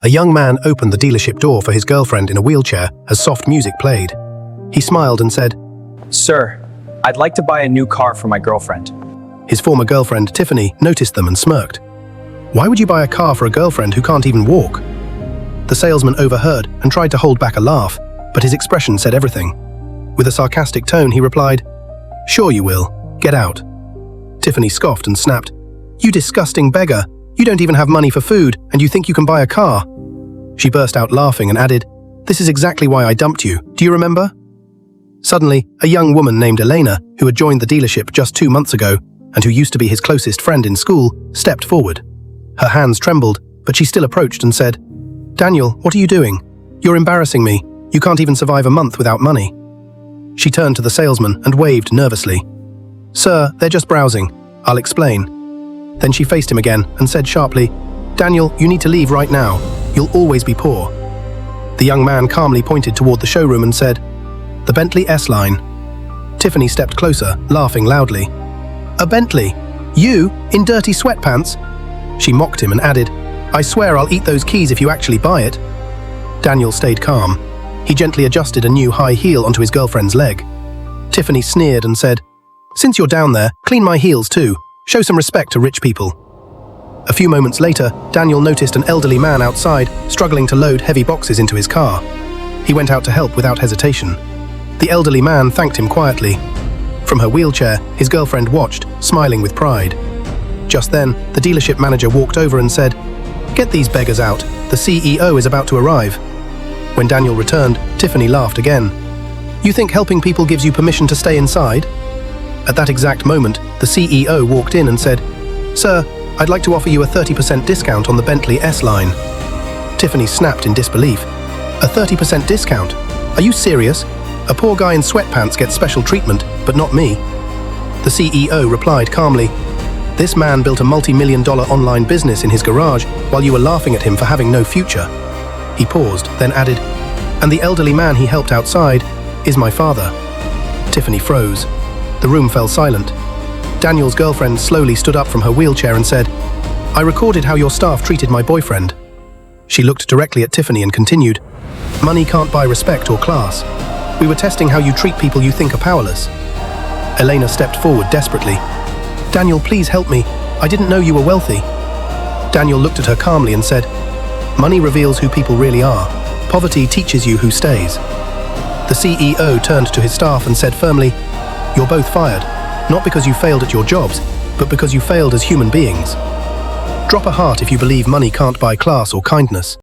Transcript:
A young man opened the dealership door for his girlfriend in a wheelchair as soft music played. He smiled and said, "Sir, I'd like to buy a new car for my girlfriend." His former girlfriend, Tiffany, noticed them and smirked. Why would you buy a car for a girlfriend who can't even walk? The salesman overheard and tried to hold back a laugh, but his expression said everything. With a sarcastic tone, he replied, "Sure you will. Get out." Tiffany scoffed and snapped, "You disgusting beggar! You don't even have money for food, and you think you can buy a car?" She burst out laughing and added, "This is exactly why I dumped you. Do you remember?" Suddenly, a young woman named Elena, who had joined the dealership just 2 months ago and who used to be his closest friend in school, stepped forward. Her hands trembled, but she still approached and said, "Daniel, what are you doing? You're embarrassing me. You can't even survive a month without money." She turned to the salesman and waved nervously. "Sir, they're just browsing. I'll explain." Then she faced him again and said sharply, "Daniel, you need to leave right now. You'll always be poor." The young man calmly pointed toward the showroom and said, "The Bentley S-Line." Tiffany stepped closer, laughing loudly. "A Bentley? You, in dirty sweatpants?" She mocked him and added, "I swear I'll eat those keys if you actually buy it." Daniel stayed calm. He gently adjusted a new high heel onto his girlfriend's leg. Tiffany sneered and said, "Since you're down there, clean my heels too. Show some respect to rich people." A few moments later, Daniel noticed an elderly man outside, struggling to load heavy boxes into his car. He went out to help without hesitation. The elderly man thanked him quietly. From her wheelchair, his girlfriend watched, smiling with pride. Just then, the dealership manager walked over and said, "Get these beggars out. The CEO is about to arrive." When Daniel returned, Tiffany laughed again. "You think helping people gives you permission to stay inside?" At that exact moment, the CEO walked in and said, "Sir, I'd like to offer you a 30% discount on the Bentley S-Line." Tiffany snapped in disbelief. "A 30% discount? Are you serious? A poor guy in sweatpants gets special treatment, but not me." The CEO replied calmly, "This man built a multi-million-dollar online business in his garage while you were laughing at him for having no future." He paused, then added, "And the elderly man he helped outside is my father." Tiffany froze. The room fell silent. Daniel's girlfriend slowly stood up from her wheelchair and said, "I recorded how your staff treated my boyfriend." She looked directly at Tiffany and continued, "Money can't buy respect or class. We were testing how you treat people you think are powerless." Elena stepped forward desperately. "Daniel, please help me. I didn't know you were wealthy." Daniel looked at her calmly and said, "Money reveals who people really are. Poverty teaches you who stays." The CEO turned to his staff and said firmly, "You're both fired, not because you failed at your jobs, but because you failed as human beings. Drop a heart if you believe money can't buy class or kindness."